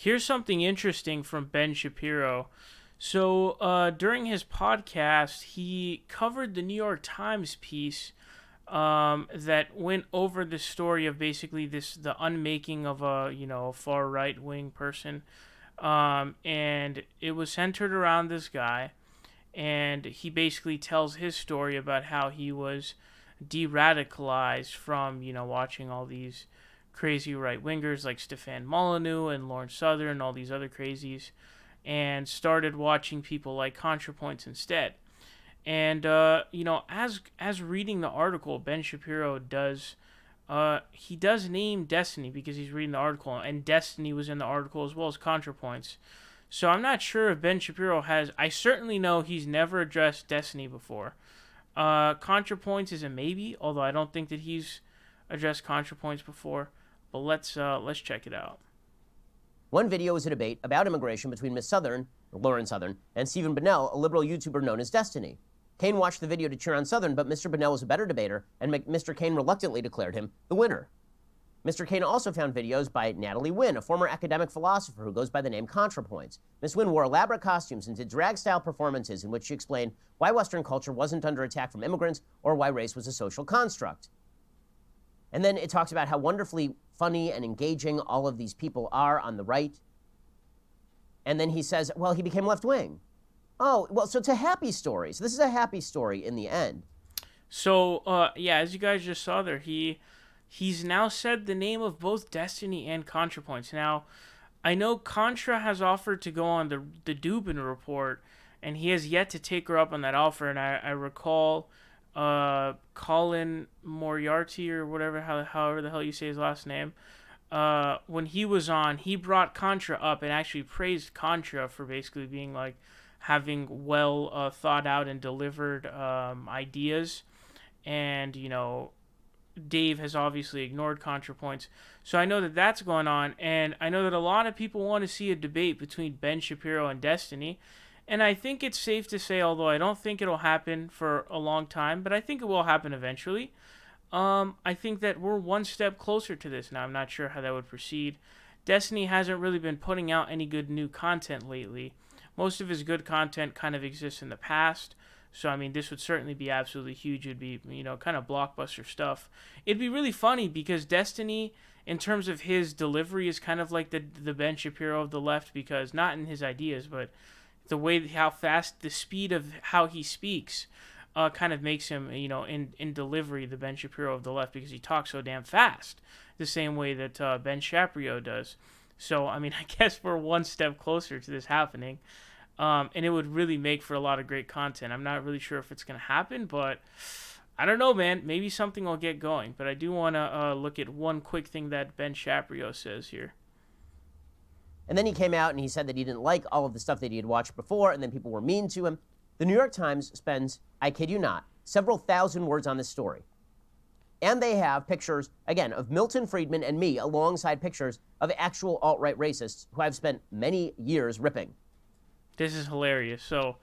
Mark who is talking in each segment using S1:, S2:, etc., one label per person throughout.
S1: Here's something interesting from Ben Shapiro. So during his podcast, he covered the New York Times piece that went over the story of basically the unmaking of a far right wing person, and it was centered around this guy, and he basically tells his story about how he was de-radicalized from watching all these crazy right wingers like Stefan Molyneux and Lawrence Southern and all these other crazies, and started watching people like ContraPoints instead. And as reading the article, Ben Shapiro does he does name Destiny because he's reading the article, and Destiny was in the article as well as ContraPoints. So I'm not sure if Ben Shapiro has. I certainly know he's never addressed Destiny before. ContraPoints is a maybe, although I don't think that he's addressed ContraPoints before. But let's check it out.
S2: One video was a debate about immigration between Miss Southern, or Lauren Southern, and Stephen Bonnell, a liberal YouTuber known as Destiny. Kane watched the video to cheer on Southern, but Mr. Bonnell was a better debater, and Mr. Kane reluctantly declared him the winner. Mr. Kane also found videos by Natalie Wynn, a former academic philosopher who goes by the name ContraPoints. Miss Wynn wore elaborate costumes and did drag-style performances in which she explained why Western culture wasn't under attack from immigrants or why race was a social construct. And then it talks about how wonderfully funny and engaging all of these people are on the right. And then he says, well, he became left-wing. Oh, well, so it's a happy story. So this is a happy story in the end.
S1: So, yeah, as you guys just saw there, he's now said the name of both Destiny and ContraPoints. Now, I know Contra has offered to go on the Dubin report, and he has yet to take her up on that offer. And I recall Colin Moriarty, or whatever, however the hell you say his last name, when he was on, he brought Contra up and actually praised Contra for basically being like having well thought out and delivered ideas. And Dave has obviously ignored ContraPoints. So I know that that's going on, and I know that a lot of people want to see a debate between Ben Shapiro and Destiny. And I think it's safe to say, although I don't think it'll happen for a long time, but I think it will happen eventually. I think that we're one step closer to this now. I'm not sure how that would proceed. Destiny hasn't really been putting out any good new content lately. Most of his good content kind of exists in the past. So, I mean, this would certainly be absolutely huge. It'd be, kind of blockbuster stuff. It'd be really funny because Destiny, in terms of his delivery, is kind of like the Ben Shapiro of the left, because not in his ideas, but the way, how fast, the speed of how he speaks kind of makes him, in delivery, the Ben Shapiro of the left, because he talks so damn fast, the same way that Ben Shapiro does. So, I mean, I guess we're one step closer to this happening. And it would really make for a lot of great content. I'm not really sure if it's going to happen, but I don't know, man. Maybe something will get going. But I do want to look at one quick thing that Ben Shapiro says here.
S2: And then he came out and he said that he didn't like all of the stuff that he had watched before, and then people were mean to him. The New York Times spends, I kid you not, several thousand words on this story. And they have pictures, again, of Milton Friedman and me alongside pictures of actual alt-right racists who I've spent many years ripping.
S1: This is hilarious. So,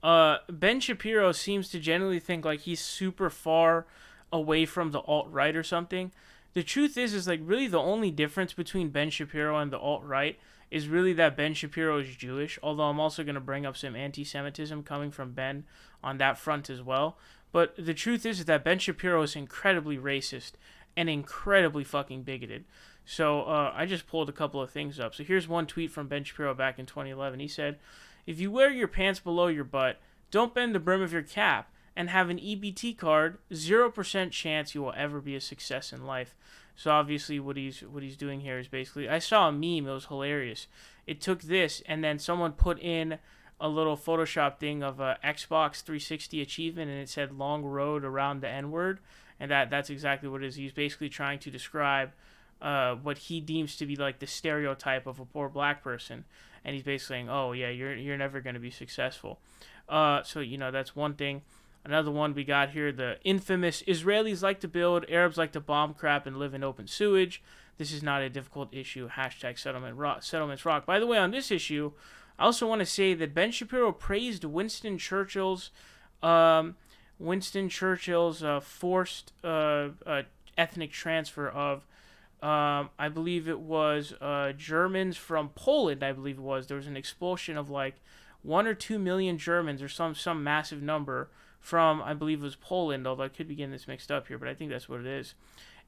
S1: Ben Shapiro seems to generally think like he's super far away from the alt-right or something. The truth is like really the only difference between Ben Shapiro and the alt-right is really that Ben Shapiro is Jewish, although I'm also going to bring up some anti-Semitism coming from Ben on that front as well. But the truth is that Ben Shapiro is incredibly racist and incredibly fucking bigoted. So I just pulled a couple of things up. So here's one tweet from Ben Shapiro back in 2011. He said, "If you wear your pants below your butt, don't bend the brim of your cap, and have an EBT card, 0% chance you will ever be a success in life." So obviously what he's doing here is basically, I saw a meme, it was hilarious. It took this, and then someone put in a little Photoshop thing of a Xbox 360 achievement, and it said "long road around the N-word," and that's exactly what it is. He's basically trying to describe what he deems to be like the stereotype of a poor black person, and he's basically saying, "Oh yeah, you're never going to be successful." So that's one thing. Another one we got here, the infamous "Israelis like to build, Arabs like to bomb crap and live in open sewage. This is not a difficult issue. Hashtag settlements rock." By the way, on this issue, I also want to say that Ben Shapiro praised Winston Churchill's forced ethnic transfer of I believe it was Germans from Poland. I believe it was. There was an expulsion of like 1 or 2 million Germans, or some massive number from, I believe it was Poland. Although I could be getting this mixed up here, but I think that's what it is.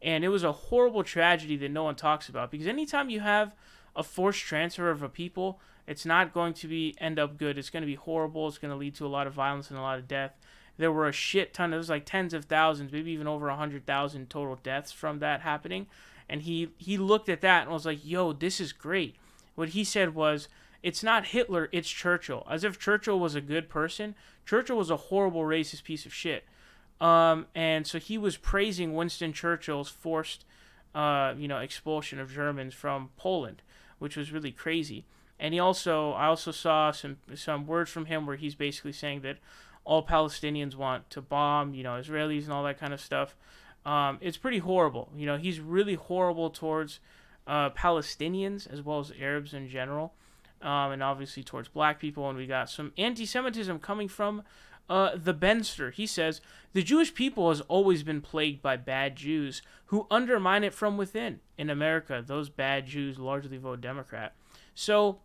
S1: And it was a horrible tragedy that no one talks about, because anytime you have a forced transfer of a people, it's not going to be end up good. It's going to be horrible. It's going to lead to a lot of violence and a lot of death. There were a shit ton. There was like tens of thousands, maybe even over 100,000 total deaths from that happening. And he looked at that and was like, "Yo, this is great." What he said was, "It's not Hitler, it's Churchill." As if Churchill was a good person. Churchill was a horrible racist piece of shit. And so he was praising Winston Churchill's forced, expulsion of Germans from Poland, which was really crazy. And I also saw some words from him where he's basically saying that all Palestinians want to bomb, Israelis and all that kind of stuff. It's pretty horrible. He's really horrible towards Palestinians as well as Arabs in general, and obviously towards black people. And we got some anti-Semitism coming from the Benster. He says, "The Jewish people has always been plagued by bad Jews who undermine it from within. In America, those bad Jews largely vote Democrat." So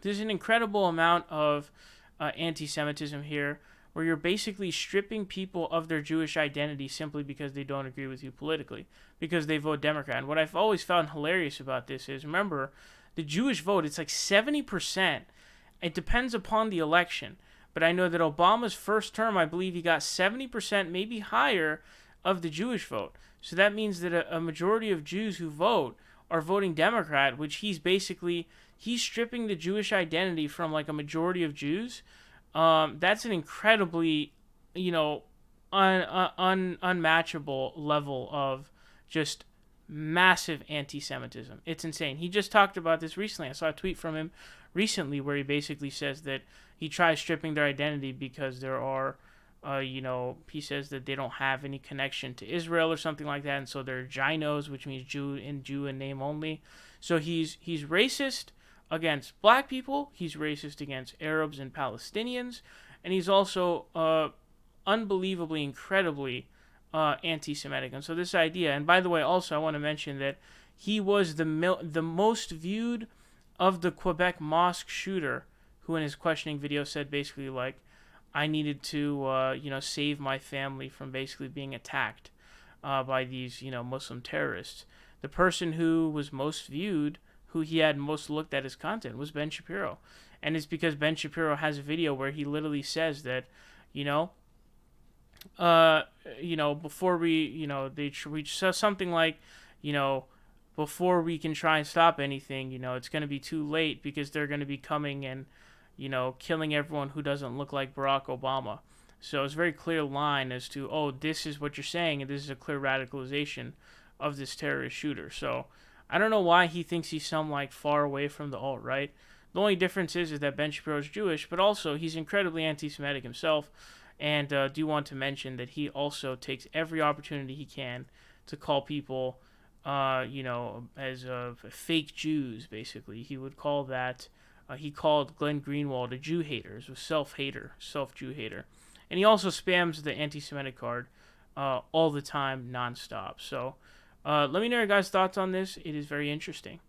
S1: there's an incredible amount of anti-Semitism here, where you're basically stripping people of their Jewish identity simply because they don't agree with you politically, because they vote Democrat. And what I've always found hilarious about this is, remember, the Jewish vote, it's like 70%. It depends upon the election. But I know that Obama's first term, I believe he got 70%, maybe higher, of the Jewish vote. So that means that a majority of Jews who vote are voting Democrat, which he's stripping the Jewish identity from like a majority of Jews. That's an incredibly, unmatchable level of just massive anti-Semitism. It's insane. He just talked about this recently. I saw a tweet from him recently where he basically says that he tries stripping their identity because there are, he says that they don't have any connection to Israel or something like that, and so they're Ginos, which means Jew in name only. So he's racist against black people, he's racist against Arabs and Palestinians, and he's also unbelievably, incredibly anti-Semitic. And so this idea, and by the way, also I want to mention that he was the most viewed of the Quebec mosque shooter, who in his questioning video said basically like, I needed to save my family from basically being attacked by these Muslim terrorists. The person who was most viewed, who he had most looked at his content, was Ben Shapiro. And it's because Ben Shapiro has a video where he literally says that, before we, they reach something like, before we can try and stop anything, it's going to be too late, because they're going to be coming and, killing everyone who doesn't look like Barack Obama. So it's a very clear line as to, oh, this is what you're saying, and this is a clear radicalization of this terrorist shooter. So I don't know why he thinks he's some like far away from the alt-right. The only difference is that Ben Shapiro is Jewish, but also he's incredibly anti-Semitic himself. And do want to mention that he also takes every opportunity he can to call people, as fake Jews, basically. He would call that, he called Glenn Greenwald a Jew hater, a self-hater, self-Jew hater. And he also spams the anti-Semitic card all the time, nonstop. So let me know your guys' thoughts on this. It is very interesting.